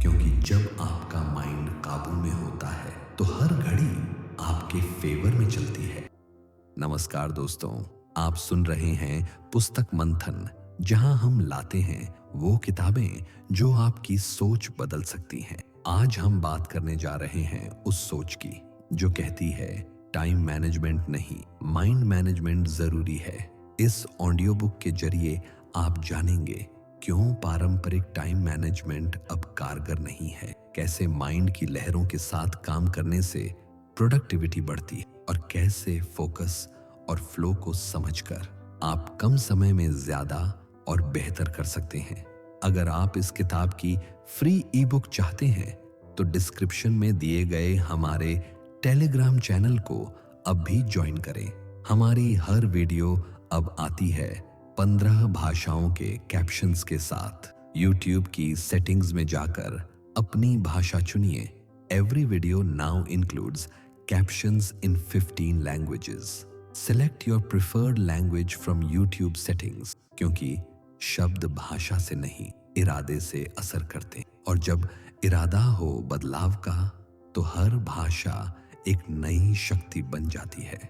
क्योंकि जब आपका माइंड काबू में होता है तो हर घड़ी आपके फेवर में चलती है। नमस्कार दोस्तों, आप सुन रहे हैं पुस्तक मंथन, जहां हम लाते हैं वो किताबें जो आपकी सोच बदल सकती हैं। आज हम बात करने जा रहे हैं उस सोच की जो कहती है टाइम मैनेजमेंट नहीं, माइंड मैनेजमेंट जरूरी है। इस ऑडियो बुक के जरिए आप जानेंगे क्यों पारंपरिक टाइम मैनेजमेंट अब कारगर नहीं है, कैसे माइंड की लहरों के साथ काम करने से प्रोडक्टिविटी बढ़ती है और कैसे फोकस और फ्लो को समझकर आप कम समय में ज्यादा और बेहतर कर सकते हैं। अगर आप इस किताब की फ्री ई बुक चाहते हैं तो डिस्क्रिप्शन में दिए गए हमारे टेलीग्राम चैनल को अब भी ज्वाइन करें। हमारी हर वीडियो अब आती है 15 भाषाओं के कैप्शंस के साथ। यूट्यूब की सेटिंग्स में जाकर अपनी भाषा चुनिए। Every video now includes captions in 15 languages. Select your preferred language from YouTube settings, क्योंकि शब्द भाषा से नहीं इरादे से असर करते हैं, और जब इरादा हो बदलाव का तो हर भाषा एक नई शक्ति बन जाती है।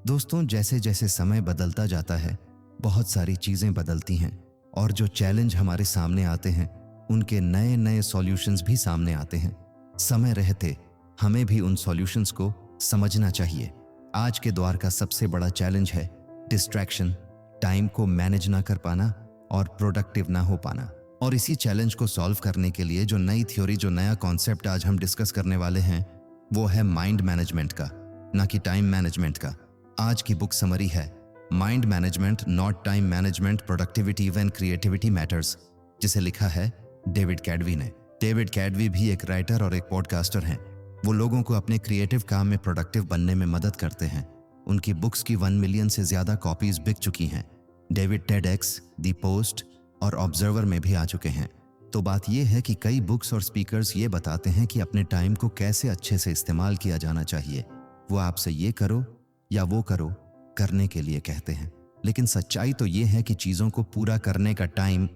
दोस्तों, जैसे जैसे समय बदलता जाता है बहुत सारी चीजें बदलती हैं और जो चैलेंज हमारे सामने आते हैं उनके नए नए सॉल्यूशंस भी सामने आते हैं। समय रहते हमें भी उन सॉल्यूशंस को समझना चाहिए। आज के दौर का सबसे बड़ा चैलेंज है डिस्ट्रैक्शन, टाइम को मैनेज ना कर पाना और प्रोडक्टिव ना हो पाना। और इसी चैलेंज को सॉल्व करने के लिए जो नई थ्योरी, जो नया कॉन्सेप्ट आज हम डिस्कस करने वाले हैं वो है माइंड मैनेजमेंट का, ना कि टाइम मैनेजमेंट का। आज की बुक समरी है mind management not time management, productivity when creativity matters, जिसे लिखा है डेविड कैडवी ने। डेविड कैडवी भी एक राइटर और एक पॉडकास्टर हैं। वो लोगों को अपने क्रिएटिव काम में प्रोडक्टिव बनने में मदद करते हैं। उनकी बुक्स की 1 मिलियन से ज्यादा कॉपीज बिक चुकी हैं। डेविड टेडएक्स, दी पोस्ट और ऑब्जर्वर में भी आ चुके हैं। तो बात यह है कि कई बुक्स और स्पीकर्स ये बताते हैं कि अपने टाइम को कैसे अच्छे से इस्तेमाल किया जाना चाहिए। वो आपसे ये करो या वो करो करने के लिए कहते हैं, लेकिन सच्चाई तो ये है कि चीजों को पूरा करने का टाइम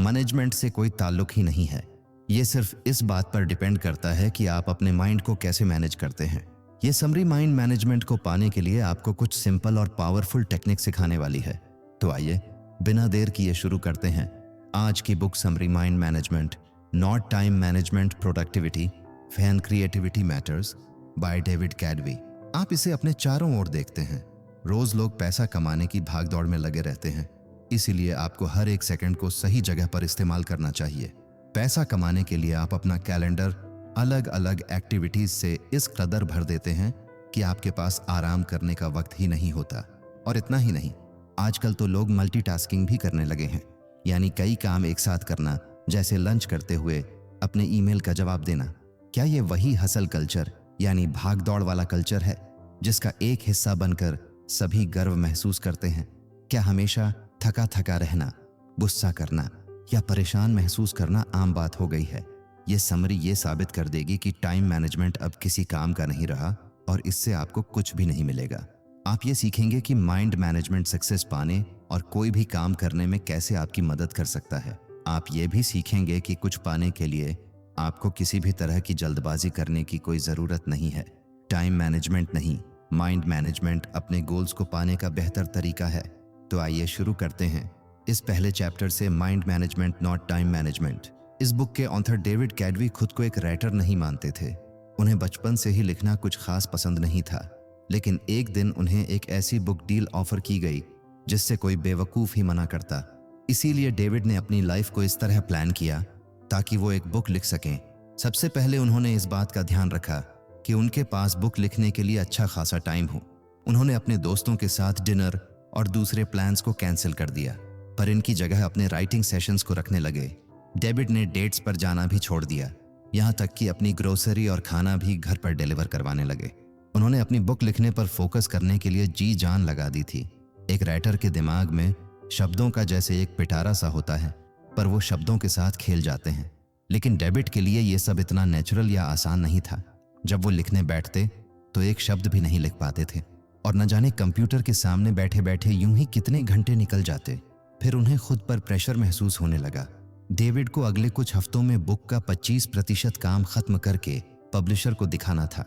मैनेजमेंट से कोई ताल्लुक ही नहीं है। ये सिर्फ इस बात पर डिपेंड करता है कि आप अपने माइंड को कैसे मैनेज करते हैं। ये समरी माइंड मैनेजमेंट को पाने के लिए आपको कुछ सिंपल और पावरफुल टेक्निक सिखाने वाली है। तो आइए बिना देर किए शुरू करते हैं आज की book summary mind management not time management, productivity when creativity matters by David Kadavy. आप इसे अपने चारों ओर देखते हैं। रोज लोग पैसा कमाने की भागदौड़ में लगे रहते हैं, इसीलिए आपको हर एक सेकंड को सही जगह पर इस्तेमाल करना चाहिए। पैसा कमाने के लिए आप अपना कैलेंडर अलग अलग एक्टिविटीज से इस कदर भर देते हैं कि आपके पास आराम करने का वक्त ही नहीं होता। और इतना ही नहीं, आजकल तो लोग मल्टीटास्किंग भी करने लगे हैं, यानी कई काम एक साथ करना, जैसे लंच करते हुए अपने ईमेल का जवाब देना। क्या ये वही हसल कल्चर यानी भाग दौड़ वाला कल्चर है जिसका एक हिस्सा बनकर सभी गर्व महसूस करते हैं? क्या हमेशा थका थका रहना, गुस्सा करना या परेशान महसूस करना आम बात हो गई है? ये समरी ये साबित कर देगी कि टाइम मैनेजमेंट अब किसी काम का नहीं रहा और इससे आपको कुछ भी नहीं मिलेगा। आप ये सीखेंगे कि माइंड मैनेजमेंट सक्सेस पाने और कोई भी काम करने में कैसे आपकी मदद कर सकता है। आप ये भी सीखेंगे कि कुछ पाने के लिए आपको किसी भी तरह की जल्दबाजी करने की कोई ज़रूरत नहीं है। टाइम मैनेजमेंट नहीं, माइंड मैनेजमेंट अपने गोल्स को पाने का बेहतर तरीका है। तो आइए शुरू करते हैं इस पहले चैप्टर से, mind management not time management. इस बुक के ऑथर डेविड कैडवी खुद को एक राइटर नहीं मानते थे। उन्हें बचपन से ही लिखना कुछ खास पसंद नहीं था, लेकिन एक दिन उन्हें एक ऐसी बुक डील ऑफर की गई जिससे कोई बेवकूफ़ ही मना करता। इसीलिए डेविड ने अपनी लाइफ को इस तरह प्लान किया ताकि वो एक बुक लिख सकें। सबसे पहले उन्होंने इस बात का ध्यान रखा कि उनके पास बुक लिखने के लिए अच्छा खासा टाइम हो। उन्होंने अपने दोस्तों के साथ डिनर और दूसरे प्लान्स को कैंसिल कर दिया, पर इनकी जगह अपने राइटिंग सेशंस को रखने लगे। डेविड ने डेट्स पर जाना भी छोड़ दिया, यहाँ तक कि अपनी ग्रोसरी और खाना भी घर पर डिलीवर करवाने लगे। उन्होंने अपनी बुक लिखने पर फोकस करने के लिए जी जान लगा दी थी। एक राइटर के दिमाग में शब्दों का जैसे एक पिटारा सा होता है, पर वो शब्दों के साथ खेल जाते हैं। लेकिन डेविड के लिए ये सब इतना नेचुरल या आसान नहीं था। जब वो लिखने बैठते तो एक शब्द भी नहीं लिख पाते थे और न जाने कंप्यूटर के सामने बैठे बैठे यूं ही कितने घंटे निकल जाते। फिर उन्हें खुद पर प्रेशर महसूस होने लगा। डेविड को अगले कुछ हफ्तों में बुक का 25% काम खत्म करके पब्लिशर को दिखाना था।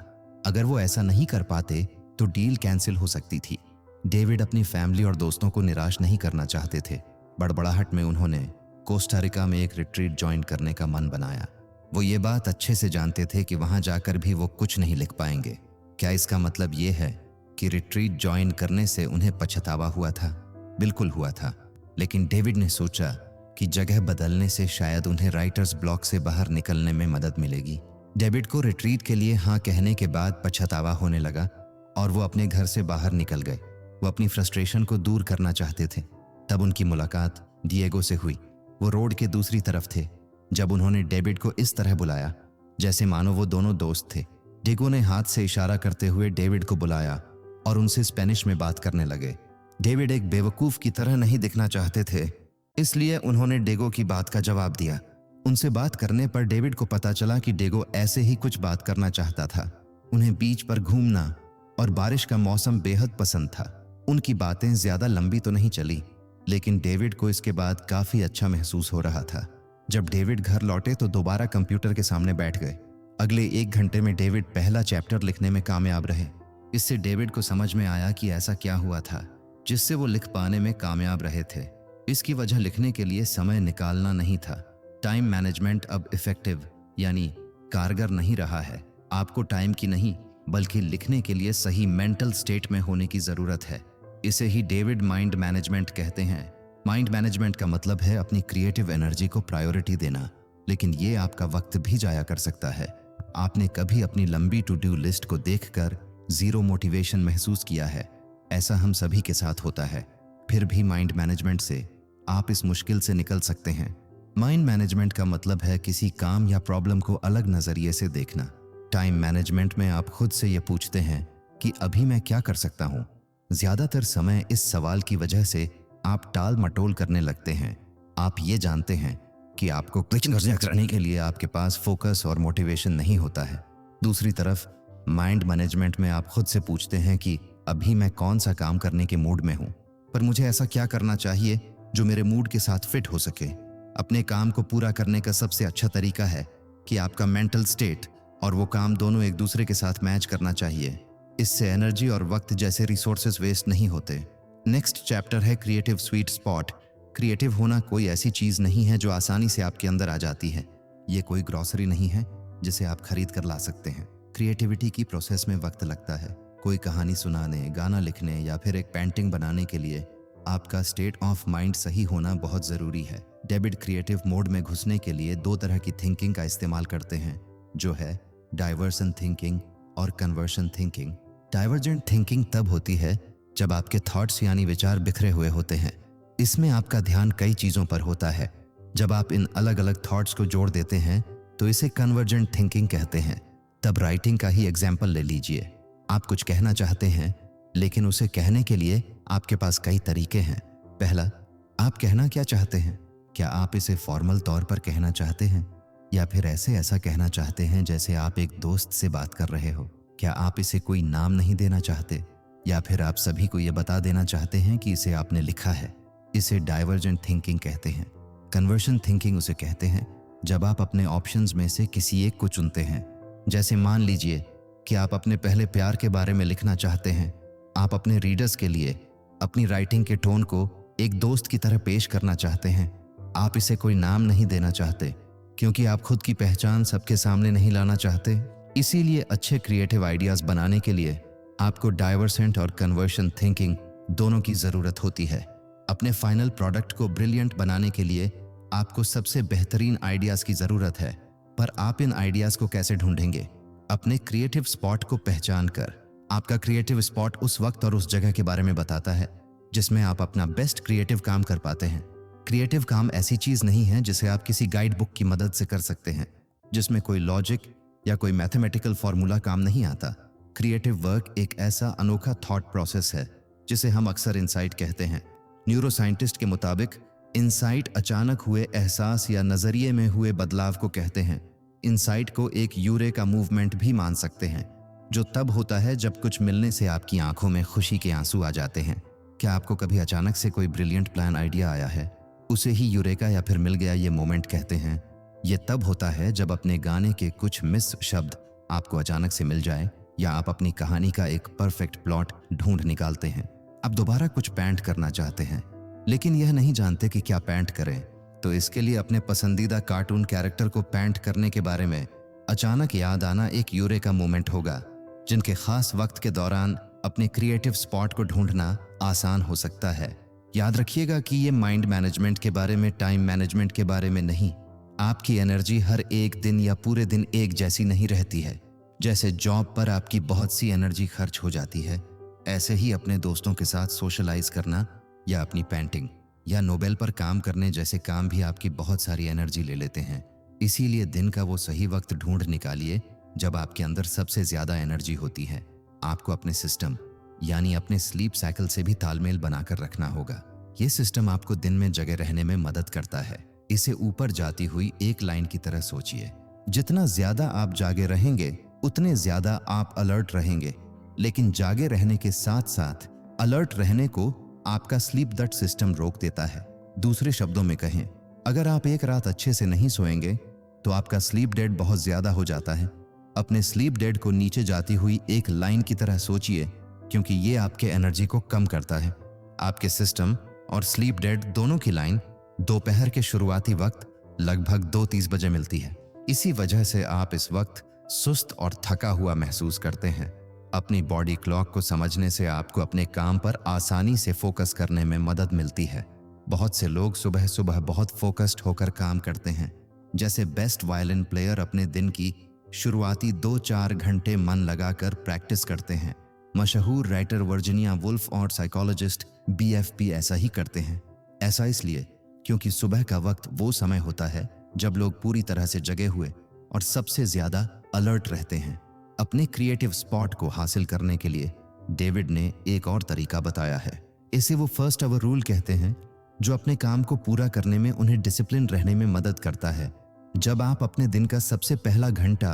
अगर वो ऐसा नहीं कर पाते तो डील कैंसिल हो सकती थी। डेविड अपनी फैमिली और दोस्तों को निराश नहीं करना चाहते थे। बड़बड़ाहट में उन्होंने कोस्टा रिका में एक रिट्रीट ज्वाइन करने का मन बनाया। वो ये बात अच्छे से जानते थे कि वहां जाकर भी वो कुछ नहीं लिख पाएंगे। क्या इसका मतलब ये है कि रिट्रीट ज्वाइन करने से उन्हें पछतावा हुआ था? बिल्कुल हुआ था, लेकिन डेविड ने सोचा कि जगह बदलने से शायद उन्हें राइटर्स ब्लॉक से बाहर निकलने में मदद मिलेगी। डेविड को रिट्रीट के लिए हाँ कहने के बाद पछतावा होने लगा और वो अपने घर से बाहर निकल गए। वो अपनी फ्रस्ट्रेशन को दूर करना चाहते थे। तब उनकी मुलाकात डिएगो से हुई। वो रोड के दूसरी तरफ थे जब उन्होंने डेविड को इस तरह बुलाया जैसे मानो वो दोनों दोस्त थे। डिएगो ने हाथ से इशारा करते हुए डेविड को बुलाया और उनसे स्पेनिश में बात करने लगे। डेविड एक बेवकूफ की तरह नहीं दिखना चाहते थे, इसलिए उन्होंने डिएगो की बात का जवाब दिया। उनसे बात करने पर डेविड को पता चला कि डिएगो ऐसे ही कुछ बात करना चाहता था। उन्हें बीच पर घूमना और बारिश का मौसम बेहद पसंद था। उनकी बातें ज्यादा लंबी तो नहीं चली, लेकिन डेविड को इसके बाद काफी अच्छा महसूस हो रहा था। जब डेविड घर लौटे तो दोबारा कंप्यूटर के सामने बैठ गए। अगले 1 घंटे में डेविड पहला चैप्टर लिखने में कामयाब रहे। इससे डेविड को समझ में आया कि ऐसा क्या हुआ था जिससे वो लिख पाने में कामयाब रहे थे। इसकी वजह लिखने के लिए समय निकालना नहीं था। टाइम मैनेजमेंट अब इफेक्टिव यानी कारगर नहीं रहा है। आपको टाइम की नहीं बल्कि लिखने के लिए सही मेंटल स्टेट में होने की जरूरत है। इसे ही डेविड माइंड मैनेजमेंट कहते हैं। माइंड मैनेजमेंट का मतलब है अपनी क्रिएटिव एनर्जी को प्रायोरिटी देना, लेकिन ये आपका वक्त भी जाया कर सकता है। आपने कभी अपनी लंबी टू डू लिस्ट को देखकर जीरो मोटिवेशन महसूस किया है? ऐसा हम सभी के साथ होता है। फिर भी माइंड मैनेजमेंट से आप इस मुश्किल से निकल सकते हैं। माइंड मैनेजमेंट का मतलब है किसी काम या प्रॉब्लम को अलग नजरिए से देखना। टाइम मैनेजमेंट में आप खुद से ये पूछते हैं कि अभी मैं क्या कर सकता हूँ। ज्यादातर समय इस सवाल की वजह से आप टाल मटोल करने लगते हैं। आप ये जानते हैं कि आपको कुछ करने के लिए आपके पास फोकस और मोटिवेशन नहीं होता है। दूसरी तरफ माइंड मैनेजमेंट में आप खुद से पूछते हैं कि अभी मैं कौन सा काम करने के मूड में हूँ, पर मुझे ऐसा क्या करना चाहिए जो मेरे मूड के साथ फिट हो सके। अपने काम को पूरा करने का सबसे अच्छा तरीका है कि आपका मेंटल स्टेट और वो काम दोनों एक दूसरे के साथ मैच करना चाहिए। इससे एनर्जी और वक्त जैसे रिसोर्सेज वेस्ट नहीं होते। नेक्स्ट चैप्टर है क्रिएटिव स्वीट स्पॉट। क्रिएटिव होना कोई ऐसी चीज नहीं है जो आसानी से आपके अंदर आ जाती है। ये कोई ग्रोसरी नहीं है जिसे आप खरीद कर ला सकते हैं। क्रिएटिविटी की प्रोसेस में वक्त लगता है। कोई कहानी सुनाने, गाना लिखने या फिर एक पेंटिंग बनाने के लिए आपका स्टेट ऑफ माइंड सही होना बहुत जरूरी है। डेविड क्रिएटिव मोड में घुसने के लिए 2 तरह की थिंकिंग का इस्तेमाल करते हैं, जो है डाइवर्सन थिंकिंग और कन्वर्शन थिंकिंग। डाइवर्जेंट थिंकिंग तब होती है जब आपके थॉट्स यानी विचार बिखरे हुए होते हैं। इसमें आपका ध्यान कई चीजों पर होता है। जब आप इन अलग अलग थॉट्स को जोड़ देते हैं तो इसे कन्वर्जेंट थिंकिंग कहते हैं। तब राइटिंग का ही एग्जाम्पल ले लीजिए। आप कुछ कहना चाहते हैं, लेकिन उसे कहने के लिए आपके पास कई तरीके हैं। पहला, आप कहना क्या चाहते हैं? क्या आप इसे फॉर्मल तौर पर कहना चाहते हैं या फिर ऐसा कहना चाहते हैं जैसे आप एक दोस्त से बात कर रहे हो? क्या आप इसे कोई नाम नहीं देना चाहते या फिर आप सभी को यह बता देना चाहते हैं कि इसे आपने लिखा है? इसे डाइवर्जेंट थिंकिंग कहते हैं। कन्वर्शन थिंकिंग उसे कहते हैं जब आप अपने ऑप्शंस में से किसी एक को चुनते हैं। जैसे मान लीजिए कि आप अपने पहले प्यार के बारे में लिखना चाहते हैं। आप अपने रीडर्स के लिए अपनी राइटिंग के टोन को एक दोस्त की तरह पेश करना चाहते हैं। आप इसे कोई नाम नहीं देना चाहते क्योंकि आप खुद की पहचान सबके सामने नहीं लाना चाहते। इसीलिए अच्छे क्रिएटिव आइडियाज बनाने के लिए आपको डाइवर्सेंट और कन्वर्शन थिंकिंग दोनों की जरूरत होती है। अपने फाइनल प्रोडक्ट को ब्रिलियंट बनाने के लिए आपको सबसे बेहतरीन आइडियाज की जरूरत है, पर आप इन आइडियाज को कैसे ढूंढेंगे? अपने क्रिएटिव स्पॉट को पहचान कर। आपका क्रिएटिव स्पॉट उस वक्त और उस जगह के बारे में बताता है जिसमें आप अपना बेस्ट क्रिएटिव काम कर पाते हैं। क्रिएटिव काम ऐसी चीज नहीं है जिसे आप किसी गाइड बुक की मदद से कर सकते हैं, जिसमें कोई लॉजिक या कोई मैथमेटिकल फॉर्मूला काम नहीं आता। क्रिएटिव वर्क एक ऐसा अनोखा थॉट प्रोसेस है जिसे हम अक्सर इंसाइट कहते हैं। न्यूरोसाइंटिस्ट के मुताबिक इंसाइट अचानक हुए एहसास या नजरिए में हुए बदलाव को कहते हैं। इंसाइट को एक यूरेका मूवमेंट भी मान सकते हैं, जो तब होता है जब कुछ मिलने से आपकी आंखों में खुशी के आंसू आ जाते हैं। क्या आपको कभी अचानक से कोई ब्रिलियंट प्लान आइडिया आया है? उसे ही यूरेका या फिर मिल गया ये मोमेंट कहते हैं। ये तब होता है जब अपने गाने के कुछ मिस शब्द आपको अचानक से मिल जाए, या आप अपनी कहानी का एक परफेक्ट प्लॉट ढूंढ निकालते हैं। आप दोबारा कुछ पेंट करना चाहते हैं, लेकिन यह नहीं जानते कि क्या पेंट करें। तो इसके लिए अपने पसंदीदा कार्टून कैरेक्टर को पेंट करने के बारे में अचानक याद आना एक यूरेका मोमेंट होगा, जिनके खास वक्त के दौरान अपने क्रिएटिव स्पॉट को ढूंढना आसान हो सकता है। याद रखिएगा कि ये माइंड मैनेजमेंट के बारे में, टाइम मैनेजमेंट के बारे में नहीं। आपकी एनर्जी हर एक दिन या पूरे दिन एक जैसी नहीं रहती है। जैसे जॉब पर आपकी बहुत सी एनर्जी खर्च हो जाती है, ऐसे ही अपने दोस्तों के साथ सोशलाइज करना या अपनी पेंटिंग या नोबेल पर काम करने जैसे काम भी आपकी बहुत सारी एनर्जी ले लेते हैं। इसीलिए दिन का वो सही वक्त ढूंढ निकालिए जब आपके अंदर सबसे ज्यादा एनर्जी होती है। आपको अपने सिस्टम यानी अपने स्लीप साइकिल से भी तालमेल बनाकर रखना होगा। ये सिस्टम आपको दिन में जगे रहने में मदद करता है। इसे ऊपर जाती हुई एक लाइन की तरह सोचिए। जितना ज्यादा आप जागे रहेंगे उतने ज्यादा आप अलर्ट रहेंगे, लेकिन जागे रहने के साथ साथ अलर्ट रहने को आपका स्लीप दैट सिस्टम रोक देता है। दूसरे शब्दों में कहें, अगर आप एक रात अच्छे से नहीं सोएंगे तो आपका स्लीप डेट बहुत ज्यादा हो जाता है। अपने स्लीप डेट को नीचे जाती हुई एक लाइन की तरह सोचिए, क्योंकि ये आपके एनर्जी को कम करता है। आपके सिस्टम और स्लीप डेट दोनों की लाइन दोपहर के शुरुआती वक्त लगभग 2:30 बजे मिलती है। इसी वजह से आप इस वक्त सुस्त और थका हुआ महसूस करते हैं। अपनी बॉडी क्लॉक को समझने से आपको अपने काम पर आसानी से फोकस करने में मदद मिलती है। बहुत से लोग सुबह सुबह बहुत फोकस्ड होकर काम करते हैं। जैसे बेस्ट वायलिन प्लेयर अपने दिन की शुरुआती 2-4 घंटे मन लगाकर प्रैक्टिस करते हैं। मशहूर राइटर वर्जीनिया वुल्फ और साइकोलॉजिस्ट BFP ऐसा ही करते हैं। ऐसा इसलिए क्योंकि सुबह का वक्त वो समय होता है जब लोग पूरी तरह से जगे हुए और सबसे ज्यादा अलर्ट रहते हैं। अपने क्रिएटिव स्पॉट को हासिल करने के लिए डेविड ने एक और तरीका बताया है। इसे वो फर्स्ट आवर रूल कहते हैं, जो अपने काम को पूरा करने में उन्हें डिसिप्लिन रहने में मदद करता है। जब आप अपने दिन का सबसे पहला घंटा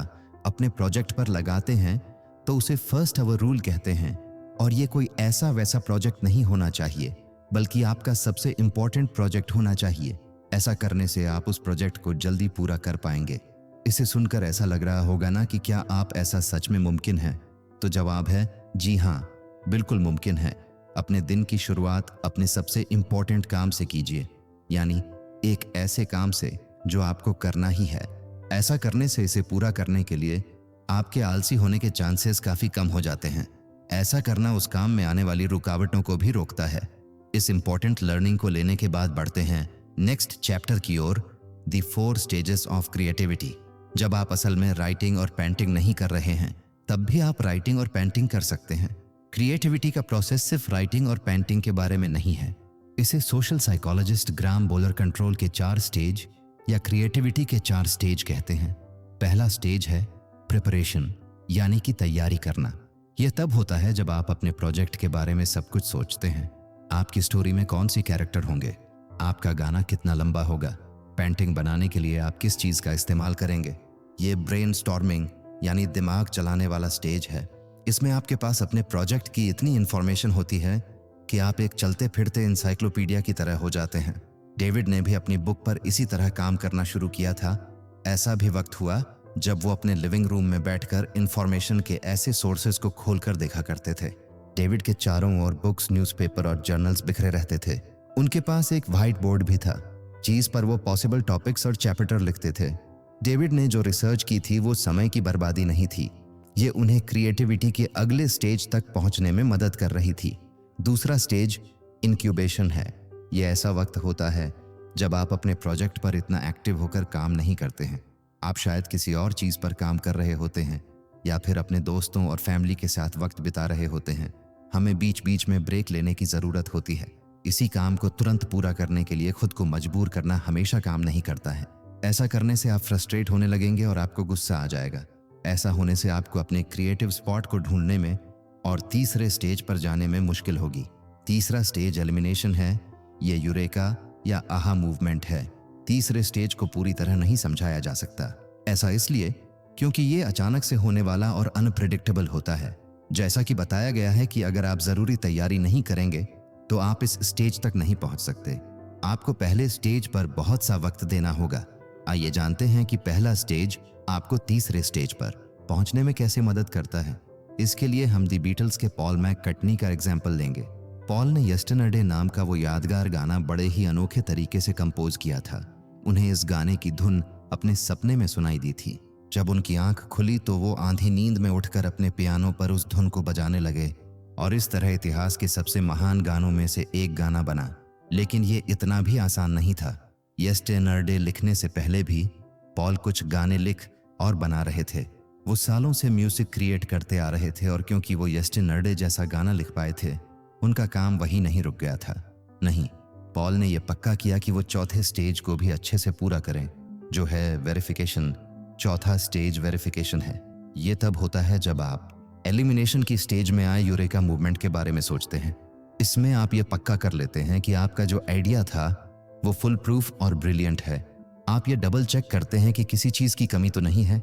अपने प्रोजेक्ट पर लगाते हैं तो उसे फर्स्ट आवर रूल कहते हैं। और ये कोई ऐसा वैसा प्रोजेक्ट नहीं होना चाहिए, बल्कि आपका सबसे इंपॉर्टेंट प्रोजेक्ट होना चाहिए। ऐसा करने से आप उस प्रोजेक्ट को जल्दी पूरा कर पाएंगे। इसे सुनकर ऐसा लग रहा होगा ना कि क्या आप ऐसा सच में मुमकिन है? तो जवाब है जी हाँ, बिल्कुल मुमकिन है। अपने दिन की शुरुआत अपने सबसे इंपॉर्टेंट काम से कीजिए, यानी एक ऐसे काम से जो आपको करना ही है। ऐसा करने से इसे पूरा करने के लिए आपके आलसी होने के चांसेस काफी कम हो जाते हैं। ऐसा करना उस काम में आने वाली रुकावटों को भी रोकता है। इस इंपॉर्टेंट लर्निंग को लेने के बाद बढ़ते हैं नेक्स्ट चैप्टर की ओर, द 4 स्टेजेस ऑफ क्रिएटिविटी। जब आप असल में राइटिंग और पेंटिंग नहीं कर रहे हैं, तब भी आप राइटिंग और पेंटिंग कर सकते हैं। क्रिएटिविटी का प्रोसेस सिर्फ राइटिंग और पेंटिंग के बारे में नहीं है। इसे सोशल साइकोलॉजिस्ट ग्राम बोलर कंट्रोल के 4 स्टेज या क्रिएटिविटी के 4 स्टेज कहते हैं। पहला स्टेज है प्रिपरेशन, यानी कि तैयारी करना। यह तब होता है जब आप अपने प्रोजेक्ट के बारे में सब कुछ सोचते हैं। आपकी स्टोरी में कौन सी कैरेक्टर होंगे, आपका गाना कितना लंबा होगा, पेंटिंग बनाने के लिए आप किस चीज का इस्तेमाल करेंगे। ये ब्रेनस्टॉर्मिंग यानी दिमाग चलाने वाला स्टेज है। इसमें आपके पास अपने प्रोजेक्ट की इतनी इंफॉर्मेशन होती है कि आप एक चलते फिरते इंसाइक्लोपीडिया की तरह हो जाते हैं। डेविड ने भी अपनी बुक पर इसी तरह काम करना शुरू किया था। ऐसा भी वक्त हुआ जब वो अपने लिविंग रूम में बैठकर इंफॉर्मेशन के ऐसे सोर्सेज को खोलकर देखा करते थे। डेविड के चारों ओर बुक्स, न्यूज़पेपर और जर्नल्स बिखरे रहते थे। उनके पास एक व्हाइट बोर्ड भी था, जिस पर वो पॉसिबल टॉपिक्स और चैप्टर लिखते थे। डेविड ने जो रिसर्च की थी वो समय की बर्बादी नहीं थी, ये उन्हें क्रिएटिविटी के अगले स्टेज तक पहुंचने में मदद कर रही थी। दूसरा स्टेज इंक्यूबेशन है। ये ऐसा वक्त होता है जब आप अपने प्रोजेक्ट पर इतना एक्टिव होकर काम नहीं करते हैं। आप शायद किसी और चीज़ पर काम कर रहे होते हैं या फिर अपने दोस्तों और फैमिली के साथ वक्त बिता रहे होते हैं। हमें बीच बीच में ब्रेक लेने की ज़रूरत होती है। इसी काम को तुरंत पूरा करने के लिए खुद को मजबूर करना हमेशा काम नहीं करता है। ऐसा करने से आप फ्रस्ट्रेट होने लगेंगे और आपको गुस्सा आ जाएगा। ऐसा होने से आपको अपने क्रिएटिव स्पॉट को ढूंढने में और तीसरे स्टेज पर जाने में मुश्किल होगी। तीसरा स्टेज एलिमिनेशन है। ये यूरेका या आहा मूवमेंट है। तीसरे स्टेज को पूरी तरह नहीं समझाया जा सकता। ऐसा इसलिए क्योंकि ये अचानक से होने वाला और अनप्रेडिक्टेबल होता है। जैसा कि बताया गया है कि अगर आप ज़रूरी तैयारी नहीं करेंगे तो आप इस स्टेज तक नहीं पहुंच सकते। आपको पहले स्टेज पर बहुत सा वक्त देना होगा। आइए जानते हैं कि पहला स्टेज आपको तीसरे स्टेज पर पहुंचने में कैसे मदद करता है। इसके लिए हम दी बीटल्स के पॉल मैककर्टनी का एग्जाम्पल लेंगे। पॉल ने यस्टरडे नाम का वो यादगार गाना बड़े ही अनोखे तरीके से कंपोज किया था। उन्हें इस गाने की धुन अपने सपने में सुनाई दी थी। जब उनकी आंख खुली तो वो आंधी नींद में उठकर अपने पियानो पर उस धुन को बजाने लगे और इस तरह इतिहास के सबसे महान गानों में से एक गाना बना। लेकिन ये इतना भी आसान नहीं था। यस्टरडे लिखने से पहले भी पॉल कुछ गाने लिख और बना रहे थे। वो सालों से म्यूजिक क्रिएट करते आ रहे थे और क्योंकि वो यस्टरडे जैसा गाना लिख पाए थे, उनका काम वही नहीं रुक गया था। नहीं, पॉल ने यह पक्का किया कि वो चौथे स्टेज को भी अच्छे से पूरा करें, जो है वेरिफिकेशन। चौथा स्टेज वेरिफिकेशन है। ये तब होता है जब आप एलिमिनेशन की स्टेज में आए यूरेका मूवमेंट के बारे में सोचते हैं। इसमें आप ये पक्का कर लेते हैं कि आपका जो आइडिया था वो फुल प्रूफ और ब्रिलियंट है। आप ये डबल चेक करते हैं कि किसी चीज की कमी तो नहीं है।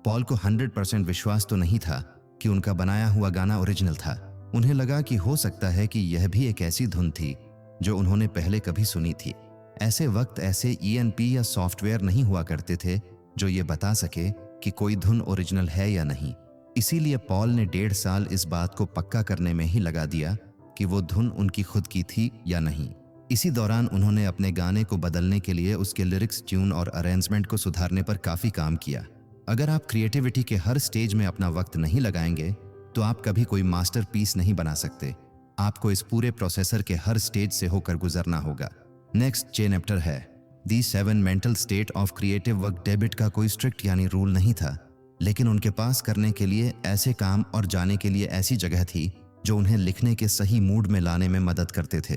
पॉल को 100% विश्वास तो नहीं था कि उनका बनाया हुआ गाना ओरिजिनल था। उन्हें लगा कि हो सकता है कि यह भी एक ऐसी धुन थी जो उन्होंने पहले कभी सुनी थी। ऐसे वक्त ऐसे ENP या सॉफ्टवेयर नहीं हुआ करते थे जो ये बता सके कि कोई धुन ओरिजिनल है या नहीं। इसीलिए पॉल ने 1.5 साल इस बात को पक्का करने में ही लगा दिया कि वो धुन उनकी खुद की थी या नहीं। इसी दौरान उन्होंने अपने गाने को बदलने के लिए उसके लिरिक्स, ट्यून और अरेंजमेंट को सुधारने पर काफी काम किया। अगर आप क्रिएटिविटी के हर स्टेज में अपना वक्त नहीं लगाएंगे तो आप कभी कोई मास्टरपीस नहीं बना सकते। आपको इस पूरे प्रोसेसर के हर स्टेज से होकर गुजरना होगा। नेक्स्ट चैप्टर है दी 7 mental state of creative work. David का कोई स्ट्रिक्ट यानी रूल नहीं था, लेकिन उनके पास करने के लिए ऐसे काम और जाने के लिए ऐसी जगह थी जो उन्हें लिखने के सही मूड में लाने में मदद करते थे।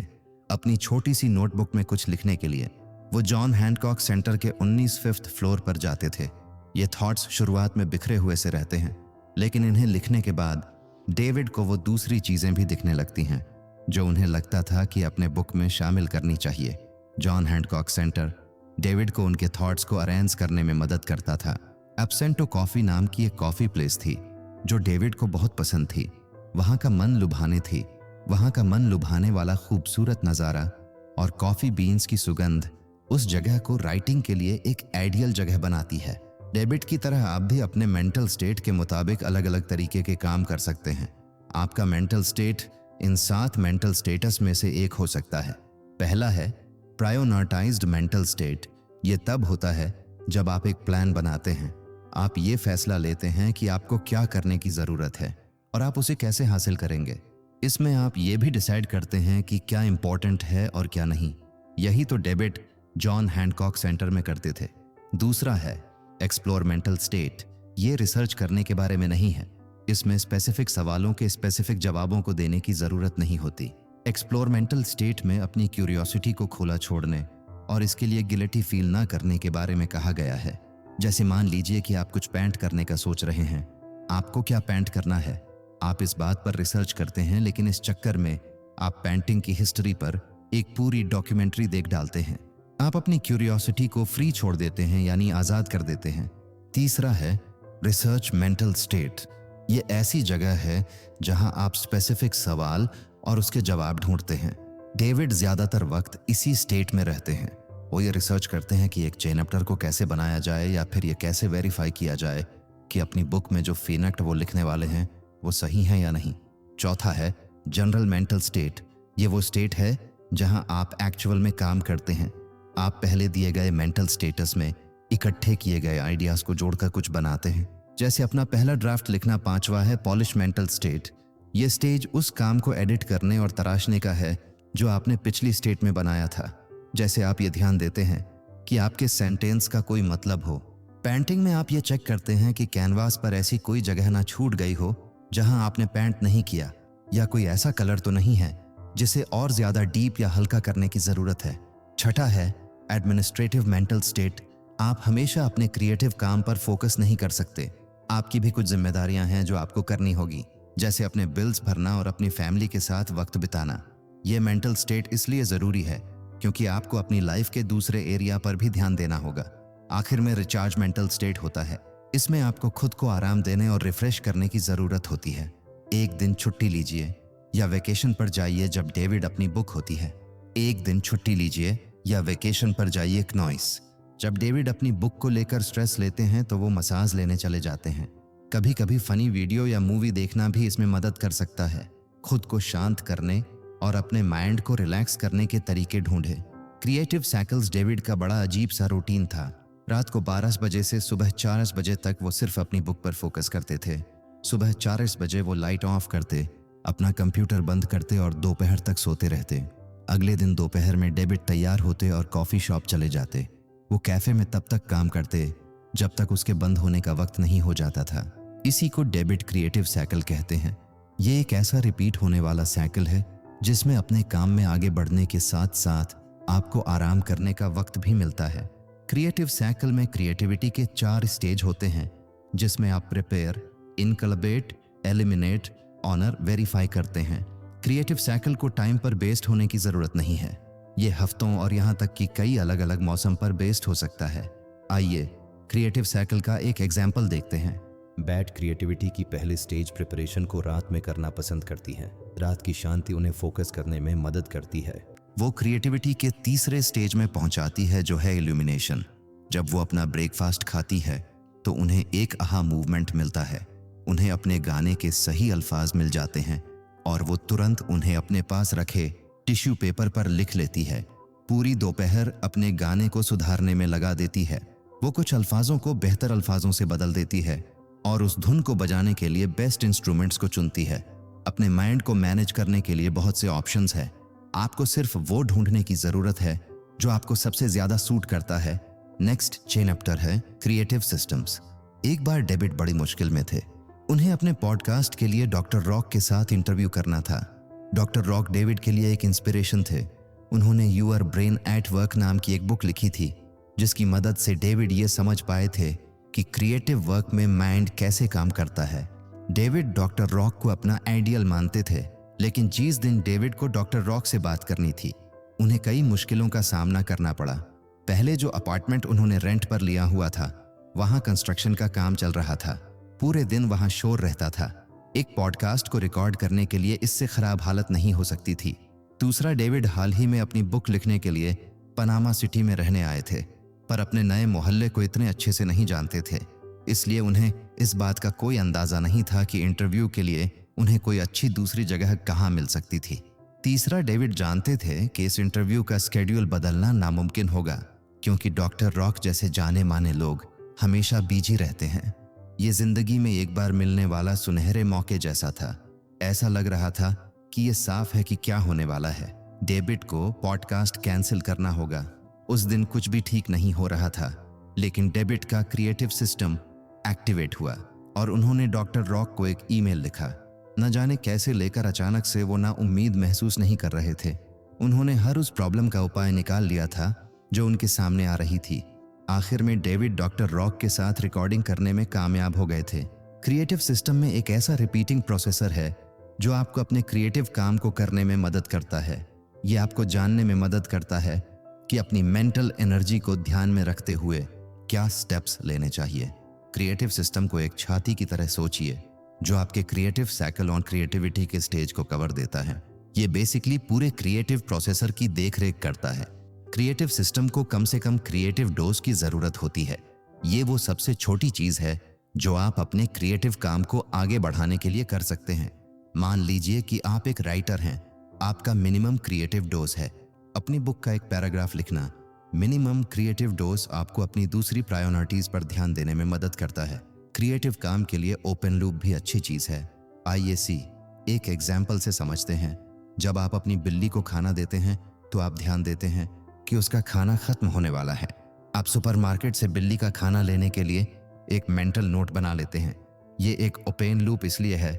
अपनी छोटी सी नोटबुक में कुछ लिखने के लिए वो जॉन हैंकॉक सेंटर के 19th फ्लोर पर जाते थे। ये थॉट्स शुरुआत में बिखरे हुए से रहते हैं, लेकिन इन्हें लिखने के बाद डेविड को वो दूसरी चीजें भी दिखने लगती हैं जो उन्हें लगता था कि अपने बुक में शामिल करनी चाहिए। जॉन हैंकॉक सेंटर डेविड को उनके थॉट्स को अरेंज करने में मदद करता था। एब्सेंटो कॉफी नाम की एक कॉफी प्लेस थी जो डेविड को बहुत पसंद थी। वहां का मन लुभाने वाला खूबसूरत नजारा और कॉफी बीन्स की सुगंध उस जगह को राइटिंग के लिए एक आइडियल जगह बनाती है। डेविड की तरह आप भी अपने मेंटल स्टेट के मुताबिक अलग अलग तरीके के काम कर सकते हैं। आपका mental state in 7 mental status में से एक हो सकता है। पहला है प्रायोरिटाइज्ड मेंटल स्टेट। ये तब होता है जब आप एक प्लान बनाते हैं। आप ये फैसला लेते हैं कि आपको क्या करने की जरूरत है और आप उसे कैसे हासिल करेंगे। इसमें आप ये भी डिसाइड करते हैं कि क्या इंपॉर्टेंट है और क्या नहीं। यही तो डेविड जॉन हैंकॉक सेंटर में करते थे। दूसरा है एक्सप्लोर मेंटल स्टेट। ये रिसर्च करने के बारे में नहीं है। इसमें स्पेसिफिक सवालों के स्पेसिफिक जवाबों को देने की जरूरत नहीं होती। एक्सप्लोर मेंटल स्टेट में अपनी क्यूरियोसिटी को खुला छोड़ने और इसके लिए गिल्टी फील ना करने के बारे में कहा गया है। जैसे मान लीजिए कि आप कुछ पेंट करने का सोच रहे हैं। आपको क्या पेंट करना है, आप इस बात पर रिसर्च करते हैं, लेकिन इस चक्कर में आप पेंटिंग की हिस्ट्री पर एक पूरी डॉक्यूमेंट्री देख डालते हैं। आप अपनी क्यूरियोसिटी को फ्री छोड़ देते हैं, यानी आजाद कर देते हैं। तीसरा है रिसर्च मेंटल स्टेट। ये ऐसी जगह है जहां आप स्पेसिफिक सवाल और उसके जवाब ढूंढते हैं। डेविड ज्यादातर वक्त इसी स्टेट में रहते हैं। वो ये रिसर्च करते हैं कि एक चैप्टर को कैसे बनाया जाए या फिर ये कैसे वेरीफाई किया जाए कि अपनी बुक में जो फैक्ट वो लिखने वाले हैं वो सही है या नहीं। चौथा है जनरल मेंटल स्टेट। ये वो स्टेट है जहां आप एक्चुअल में काम करते हैं। आप पहले दिए गए मेंटल स्टेटस में इकट्ठे किए गए आइडियाज को जोड़कर कुछ बनाते हैं। जैसे अपना पहला ड्राफ्ट लिखना। पांचवा है पॉलिश मेंटल स्टेट। ये स्टेज उस काम को एडिट करने और तराशने का है जो आपने पिछली स्टेट में बनाया था। जैसे आप ये ध्यान देते हैं कि आपके सेंटेंस का कोई मतलब हो। पेंटिंग में आप ये चेक करते हैं कि कैनवास पर ऐसी कोई जगह ना छूट गई हो जहां आपने पेंट नहीं किया, या कोई ऐसा कलर तो नहीं है जिसे और ज्यादा डीप या हल्का करने की जरूरत है। छठा है एडमिनिस्ट्रेटिव मेंटल स्टेट। आप हमेशा अपने क्रिएटिव काम पर फोकस नहीं कर सकते। आपकी भी कुछ जिम्मेदारियां हैं जो आपको करनी होगी, जैसे अपने बिल्स भरना और अपनी फैमिली के साथ वक्त बिताना। यह मेंटल स्टेट इसलिए जरूरी है क्योंकि आपको अपनी लाइफ के दूसरे एरिया पर भी ध्यान देना होगा। आखिर में रिचार्ज मेंटल स्टेट होता है। इसमें आपको खुद को आराम देने और रिफ्रेश करने की जरूरत होती है। एक दिन छुट्टी लीजिए या वेकेशन पर जाइए जब डेविड अपनी बुक होती है। एक दिन छुट्टी लीजिए या वेकेशन पर जाइए क्नॉइस। जब डेविड अपनी बुक को लेकर स्ट्रेस लेते हैं तो वो मसाज लेने चले जाते हैं। कभी कभी फनी वीडियो या मूवी देखना भी इसमें मदद कर सकता है। खुद को शांत करने और अपने माइंड को रिलैक्स करने के तरीके ढूंढे। क्रिएटिव साइकिल्स डेविड का बड़ा अजीब सा रूटीन था। रात को 12 बजे से सुबह 4 बजे तक वो सिर्फ अपनी बुक पर फोकस करते थे। सुबह 4 बजे वो लाइट ऑफ करते, अपना कंप्यूटर बंद करते और दोपहर तक सोते रहते। अगले दिन दोपहर में डेविड तैयार होते और कॉफ़ी शॉप चले जाते। वो कैफ़े में तब तक काम करते जब तक उसके बंद होने का वक्त नहीं हो जाता था। इसी को डेविड क्रिएटिव साइकिल कहते हैं। ये एक ऐसा रिपीट होने वाला साइकिल है जिसमें अपने काम में आगे बढ़ने के साथ साथ आपको आराम करने का वक्त भी मिलता है। क्रिएटिव साइकिल में क्रिएटिविटी के 4 स्टेज होते हैं जिसमें आप प्रिपेयर, इनकलबेट, एलिमिनेट, ऑनर, वेरीफाई करते हैं। क्रिएटिव साइकिल को टाइम पर बेस्ड होने की ज़रूरत नहीं है। ये हफ्तों और यहाँ तक कि कई अलग अलग मौसम पर बेस्ड हो सकता है। आइए क्रिएटिव साइकिल का एक एग्जाम्पल देखते हैं। बैड क्रिएटिविटी की पहली स्टेज प्रिपरेशन को रात में करना पसंद करती है। रात की शांति उन्हें फोकस करने में मदद करती है। वो क्रिएटिविटी के तीसरे स्टेज में पहुंचाती है जो है इल्यूमिनेशन। जब वो अपना ब्रेकफास्ट खाती है तो उन्हें एक आहा मूवमेंट मिलता है। उन्हें अपने गाने के सही अल्फाज मिल जाते हैं और वो तुरंत उन्हें अपने पास रखे टिश्यू पेपर पर लिख लेती है। पूरी दोपहर अपने गाने को सुधारने में लगा देती है। वो कुछ अल्फाजों को बेहतर अल्फाजों से बदल देती है और उस धुन को बजाने के लिए बेस्ट इंस्ट्रूमेंट्स को चुनती है। अपने माइंड को मैनेज करने के लिए बहुत से ऑप्शंस है। आपको सिर्फ वो ढूंढने की जरूरत है जो आपको सबसे ज्यादा सूट करता है। नेक्स्ट चैप्टर है क्रिएटिव सिस्टम्स। एक बार डेविड बड़ी मुश्किल में थे। उन्हें अपने पॉडकास्ट के लिए डॉक्टर रॉक के साथ इंटरव्यू करना था। डॉक्टर रॉक डेविड के लिए एक इंस्पिरेशन थे। उन्होंने यूर ब्रेन एट वर्क नाम की एक बुक लिखी थी जिसकी मदद से डेविड ये समझ पाए थे कि क्रिएटिव वर्क में माइंड कैसे काम करता है। डेविड डॉक्टर रॉक को अपना आइडियल मानते थे, लेकिन जिस दिन डेविड को डॉक्टर रॉक से बात करनी थी उन्हें कई मुश्किलों का सामना करना पड़ा। पहले जो अपार्टमेंट उन्होंने रेंट पर लिया हुआ था वहां कंस्ट्रक्शन का काम चल रहा था। पूरे दिन वहां शोर रहता था। एक पॉडकास्ट को रिकॉर्ड करने के लिए इससे खराब हालत नहीं हो सकती थी। दूसरा, डेविड हाल ही में अपनी बुक लिखने के लिए पनामा सिटी में रहने आए थे, पर अपने नए मोहल्ले को इतने अच्छे से नहीं जानते थे, इसलिए उन्हें इस बात का कोई अंदाजा नहीं था कि इंटरव्यू के लिए उन्हें कोई अच्छी दूसरी जगह कहाँ मिल सकती थी। तीसरा, डेविड जानते थे कि इस इंटरव्यू का स्केड्यूल बदलना नामुमकिन होगा क्योंकि डॉक्टर रॉक जैसे जाने माने लोग हमेशा बिजी रहते हैं। ये जिंदगी में एक बार मिलने वाला सुनहरे मौके जैसा था। ऐसा लग रहा था कि ये साफ है कि क्या होने वाला है। डेविड को पॉडकास्ट कैंसिल करना होगा। उस दिन कुछ भी ठीक नहीं हो रहा था, लेकिन डेविड का क्रिएटिव सिस्टम एक्टिवेट हुआ और उन्होंने डॉक्टर रॉक को एक ईमेल लिखा। न जाने कैसे लेकर अचानक से वो ना उम्मीद महसूस नहीं कर रहे थे। उन्होंने हर उस प्रॉब्लम का उपाय निकाल लिया था जो उनके सामने आ रही थी। आखिर में डेविड डॉक्टर रॉक के साथ रिकॉर्डिंग करने में कामयाब हो गए थे। क्रिएटिव सिस्टम में एक ऐसा रिपीटिंग प्रोसेसर है जो आपको अपने क्रिएटिव काम को करने में मदद करता है। ये आपको जानने में मदद करता है कि अपनी मेंटल एनर्जी को ध्यान में रखते हुए क्या स्टेप्स लेने चाहिए। क्रिएटिव सिस्टम को एक छाती की तरह सोचिए जो आपके क्रिएटिव साइकिल ऑन क्रिएटिविटी के स्टेज को कवर देता है। ये बेसिकली पूरे क्रिएटिव प्रोसेसर की देखरेख करता है। क्रिएटिव सिस्टम को कम से कम क्रिएटिव डोज की जरूरत होती है। ये वो सबसे छोटी चीज है जो आप अपने क्रिएटिव काम को आगे बढ़ाने के लिए कर सकते हैं। मान लीजिए कि आप एक राइटर हैं। आपका मिनिमम क्रिएटिव डोज है अपनी बुक का एक पैराग्राफ लिखना। मिनिमम क्रिएटिव डोज आपको अपनी दूसरी प्रायोरिटीज पर ध्यान देने में मदद करता है। क्रिएटिव काम के लिए ओपन लूप भी अच्छी चीज है। आइए एक एग्जाम्पल से समझते हैं। जब आप अपनी बिल्ली को खाना देते हैं तो आप ध्यान देते हैं कि उसका खाना खत्म होने वाला है। आप सुपरमार्केट से बिल्ली का खाना लेने के लिए एक मेंटल नोट बना लेते हैं। ये एक ओपन लूप इसलिए है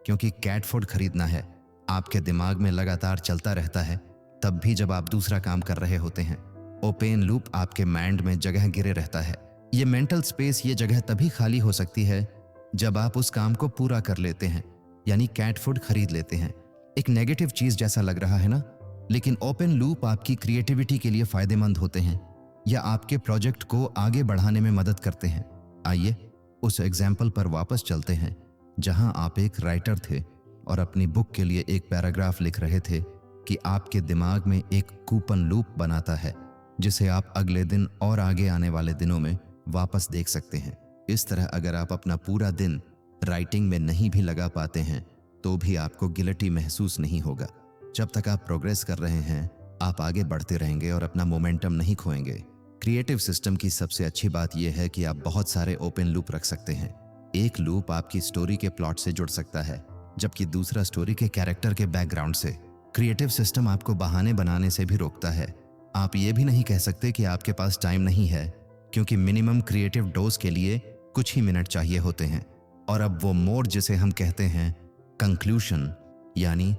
क्योंकि कैट फूड खरीदना है आपके दिमाग में लगातार चलता रहता है, तब भी जब आप दूसरा काम कर रहे होते हैं। ओपन लूप आपके माइंड में जगह गिरे रहता है। ये मेंटल स्पेस, ये जगह तभी खाली हो सकती है जब आप उस काम को पूरा कर लेते हैं, यानी कैट फूड खरीद लेते हैं। एक नेगेटिव चीज जैसा लग रहा है ना, लेकिन ओपन लूप आपकी क्रिएटिविटी के लिए फायदेमंद होते हैं या आपके प्रोजेक्ट को आगे बढ़ाने में मदद करते हैं। आइए उस एग्जाम्पल पर वापस चलते हैं जहां आप एक राइटर थे और अपनी बुक के लिए एक पैराग्राफ लिख रहे थे कि आपके दिमाग में एक कूपन लूप बनाता है। जिसे आप अगले दिन और आगे आने वाले दिनों में वापस देख सकते हैं। इस तरह अगर आप अपना पूरा दिन राइटिंग में नहीं भी लगा पाते हैं तो भी आपको गिल्टी महसूस नहीं होगा। जब तक आप प्रोग्रेस कर रहे हैं आप आगे बढ़ते रहेंगे और अपना मोमेंटम नहीं खोएंगे। क्रिएटिव सिस्टम की सबसे अच्छी बात यह है कि आप बहुत सारे ओपन लूप रख सकते हैं। एक लूप आपकी स्टोरी के प्लॉट से जुड़ सकता है जबकि दूसरा स्टोरी के कैरेक्टर के बैकग्राउंड से। क्रिएटिव सिस्टम आपको बहाने बनाने से भी रोकता है। आप ये भी नहीं कह सकते कि आपके पास टाइम नहीं है, क्योंकि मिनिमम क्रिएटिव डोज के लिए कुछ ही मिनट चाहिए होते हैं। और अब वो मोड जिसे हम कहते हैं कंक्लूशन, यानी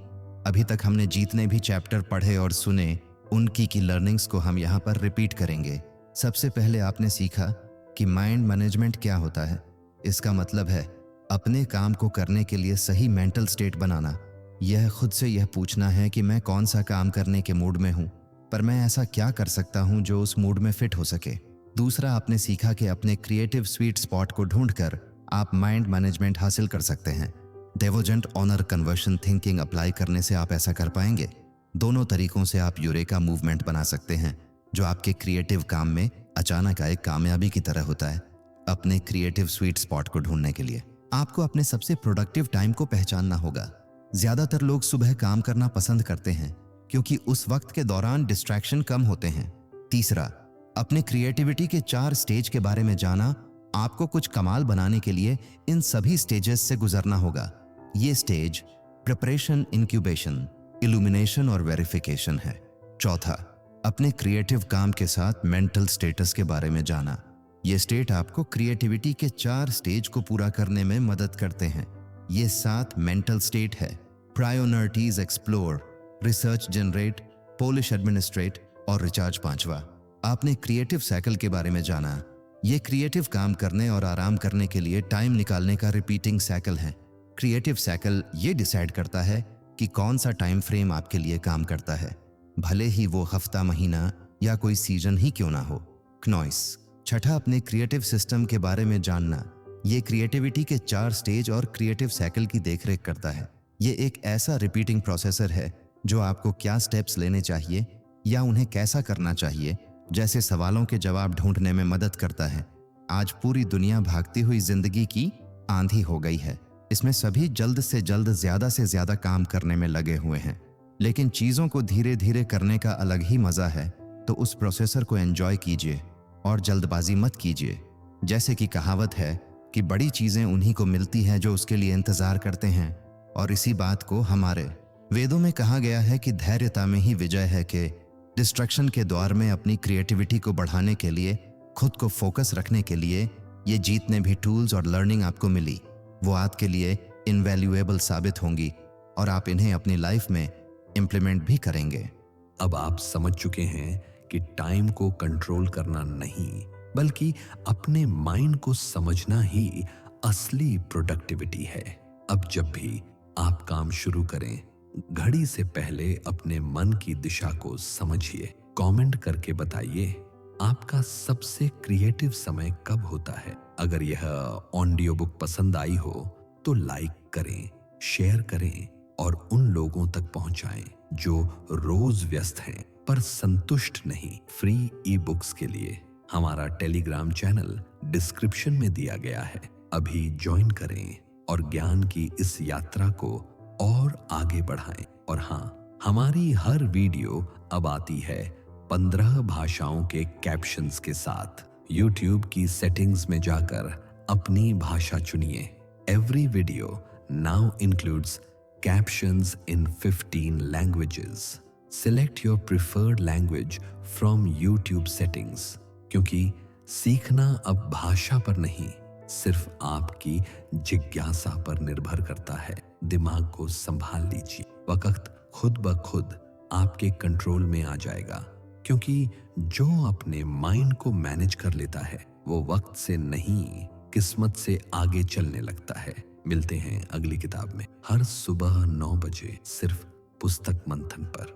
अभी तक हमने जितने भी चैप्टर पढ़े और सुने उनकी की लर्निंग्स को हम यहाँ पर रिपीट करेंगे। सबसे पहले आपने सीखा कि माइंड मैनेजमेंट क्या होता है। इसका मतलब है अपने काम को करने के लिए सही मेंटल स्टेट बनाना। यह खुद से यह पूछना है कि मैं कौन सा काम करने के मूड में हूँ, पर मैं ऐसा क्या कर सकता हूँ जो उस मूड में फिट हो सके। दूसरा आपने सीखा कि अपने क्रिएटिव स्वीट स्पॉट को ढूंढकर आप माइंड मैनेजमेंट हासिल कर सकते हैं। डाइवर्जेंट ऑनर कन्वर्शन थिंकिंग अप्लाई करने से आप ऐसा कर पाएंगे। दोनों तरीकों से आप यूरेका मूवमेंट बना सकते हैं जो आपके क्रिएटिव काम में अचानक आए कामयाबी की तरह होता है। अपने क्रिएटिव स्वीट स्पॉट को ढूंढने के लिए आपको अपने सबसे प्रोडक्टिव टाइम को पहचानना होगा। ज्यादातर लोग सुबह काम करना पसंद करते हैं क्योंकि उस वक्त के दौरान डिस्ट्रैक्शन कम होते हैं। तीसरा, अपने क्रिएटिविटी के 4 स्टेज के बारे में जाना। आपको कुछ कमाल बनाने के लिए इन सभी स्टेजेस से गुजरना होगा। ये स्टेज प्रिपरेशन, इंक्यूबेशन, इल्यूमिनेशन और वेरिफिकेशन है। चौथा, अपने क्रिएटिव काम के साथ मेंटल स्टेटस के बारे में जाना। ये स्टेट आपको क्रिएटिविटी के 4 स्टेज को पूरा करने में मदद करते हैं। ये 7 मेंटल स्टेट है: priorities explore, research generate, polish administrate और रिचार्ज। पांचवा, आपने क्रिएटिव साइकिल के बारे में जाना। ये क्रिएटिव काम करने और आराम करने के लिए टाइम निकालने का रिपीटिंग साइकिल है। क्रिएटिव साइकिल ये डिसाइड करता है कि कौन सा टाइम फ्रेम आपके लिए काम करता है, भले ही वो हफ्ता, महीना या कोई सीजन ही क्यों ना हो। क्नॉइस। छठा, अपने क्रिएटिव सिस्टम के बारे में जानना। ये क्रिएटिविटी के 4 स्टेज और क्रिएटिव साइकिल की देखरेख करता है। ये एक ऐसा रिपीटिंग प्रोसेसर है जो आपको क्या स्टेप्स लेने चाहिए या उन्हें कैसा करना चाहिए जैसे सवालों के जवाब ढूंढने में मदद करता है। आज पूरी दुनिया भागती हुई जिंदगी की आंधी हो गई है। इसमें सभी जल्द से ज्यादा काम करने में लगे हुए हैं, लेकिन चीजों को धीरे धीरे करने का अलग ही मजा है। तो उस प्रोसेसर को एंजॉय कीजिए और जल्दबाजी मत कीजिए। जैसे कि कहावत है कि बड़ी चीजें उन्हीं को मिलती हैं जो उसके लिए इंतजार करते हैं, और इसी बात को हमारे वेदों में कहा गया है कि धैर्यता में ही विजय है। कि डिस्ट्रैक्शन के दौर में अपनी क्रिएटिविटी को बढ़ाने के लिए, खुद को फोकस रखने के लिए ये जितने भी टूल्स और लर्निंग आपको मिली वो आपके लिए इनवैल्यूएबल साबित होंगी और आप इन्हें अपनी लाइफ में इम्प्लीमेंट भी करेंगे। अब आप समझ चुके हैं कि टाइम को कंट्रोल करना नहीं बल्कि अपने माइंड को समझना ही असली प्रोडक्टिविटी है। अब जब भी आप काम शुरू करें, घड़ी से पहले अपने मन की दिशा को समझिए। कमेंट करके बताइए आपका सबसे क्रिएटिव समय कब होता है। अगर यह ऑडियो बुक पसंद आई हो तो लाइक करें, शेयर करें और उन लोगों तक पहुंचाएं जो रोज व्यस्त हैं पर संतुष्ट नहीं। फ्री ई बुक्स के लिए हमारा टेलीग्राम चैनल डिस्क्रिप्शन में दिया गया है, अभी ज्वाइन करें और ज्ञान की इस यात्रा को और आगे बढ़ाएं। और हाँ, हमारी हर वीडियो अब आती है 15 भाषाओं के कैप्शंस के साथ। YouTube की सेटिंग्स में जाकर अपनी भाषा चुनिए। Every video now includes captions in 15 languages. Select your preferred language from YouTube settings. क्योंकि सीखना अब भाषा पर नहीं, सिर्फ आपकी जिज्ञासा पर निर्भर करता है। दिमाग को संभाल लीजिए, वक्त खुद ब खुद आपके कंट्रोल में आ जाएगा। क्योंकि जो अपने माइंड को मैनेज कर लेता है वो वक्त से नहीं, किस्मत से आगे चलने लगता है। मिलते हैं अगली किताब में हर सुबह 9 बजे, सिर्फ पुस्तक मंथन पर।